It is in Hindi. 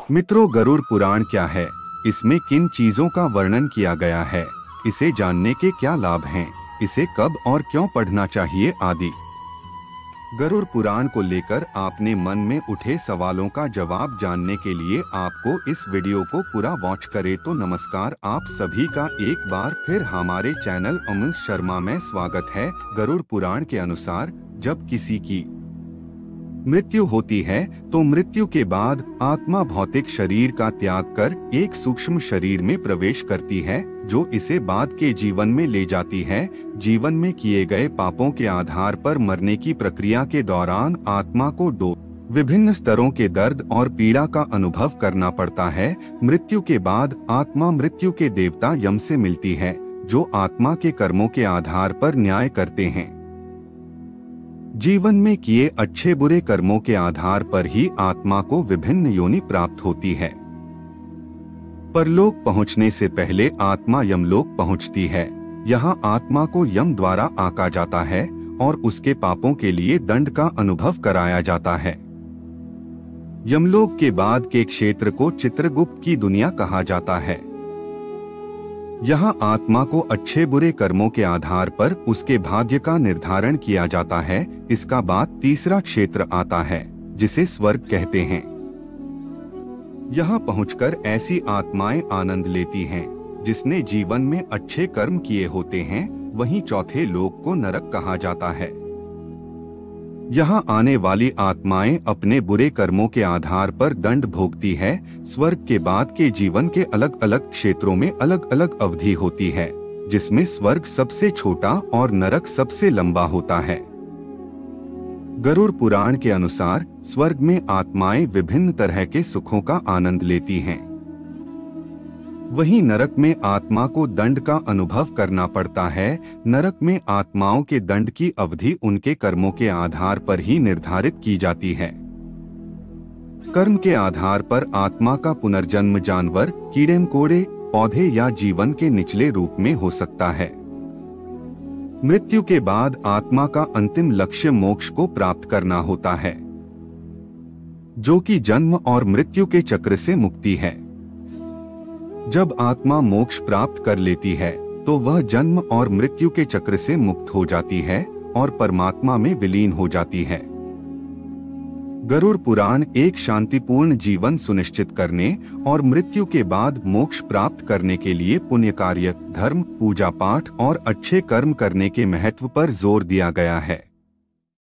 मित्रों, गरुड़ पुराण क्या है? इसमें किन चीजों का वर्णन किया गया है? इसे जानने के क्या लाभ हैं? इसे कब और क्यों पढ़ना चाहिए आदि। गरुड़ पुराण को लेकर आपने मन में उठे सवालों का जवाब जानने के लिए आपको इस वीडियो को पूरा वॉच करें तो नमस्कार, आप सभी का एक बार फिर हमारे चैनल अमन शर्मा में स्वागत है। गरुड़ पुराण के अनुसार जब किसी की मृत्यु होती है तो मृत्यु के बाद आत्मा भौतिक शरीर का त्याग कर एक सूक्ष्म शरीर में प्रवेश करती है, जो इसे बाद के जीवन में ले जाती है। जीवन में किए गए पापों के आधार पर मरने की प्रक्रिया के दौरान आत्मा को दो विभिन्न स्तरों के दर्द और पीड़ा का अनुभव करना पड़ता है। मृत्यु के बाद आत्मा मृत्यु के देवता यम से मिलती है, जो आत्मा के कर्मों के आधार पर न्याय करते हैं। जीवन में किए अच्छे बुरे कर्मों के आधार पर ही आत्मा को विभिन्न योनि प्राप्त होती है। परलोक पहुंचने से पहले आत्मा यमलोक पहुंचती है। यहाँ आत्मा को यम द्वारा आंका जाता है और उसके पापों के लिए दंड का अनुभव कराया जाता है। यमलोक के बाद के क्षेत्र को चित्रगुप्त की दुनिया कहा जाता है। यहाँ आत्मा को अच्छे बुरे कर्मों के आधार पर उसके भाग्य का निर्धारण किया जाता है। इसका बाद तीसरा क्षेत्र आता है, जिसे स्वर्ग कहते हैं। यहाँ पहुंचकर ऐसी आत्माएं आनंद लेती हैं जिसने जीवन में अच्छे कर्म किए होते हैं। वहीं चौथे लोक को नरक कहा जाता है। यहाँ आने वाली आत्माएं अपने बुरे कर्मों के आधार पर दंड भोगती है। स्वर्ग के बाद के जीवन के अलग अलग क्षेत्रों में अलग अलग अवधि होती है, जिसमें स्वर्ग सबसे छोटा और नरक सबसे लंबा होता है। गरुड़ पुराण के अनुसार स्वर्ग में आत्माएं विभिन्न तरह के सुखों का आनंद लेती हैं। वहीं नरक में आत्मा को दंड का अनुभव करना पड़ता है। नरक में आत्माओं के दंड की अवधि उनके कर्मों के आधार पर ही निर्धारित की जाती है। कर्म के आधार पर आत्मा का पुनर्जन्म जानवर, कीड़े मकोड़े, पौधे या जीवन के निचले रूप में हो सकता है। मृत्यु के बाद आत्मा का अंतिम लक्ष्य मोक्ष को प्राप्त करना होता है, जो कि जन्म और मृत्यु के चक्र से मुक्ति है। जब आत्मा मोक्ष प्राप्त कर लेती है तो वह जन्म और मृत्यु के चक्र से मुक्त हो जाती है और परमात्मा में विलीन हो जाती है। गरुड़ पुराण एक शांतिपूर्ण जीवन सुनिश्चित करने और मृत्यु के बाद मोक्ष प्राप्त करने के लिए पुण्य कार्य, धर्म, पूजा पाठ और अच्छे कर्म करने के महत्व पर जोर दिया गया है।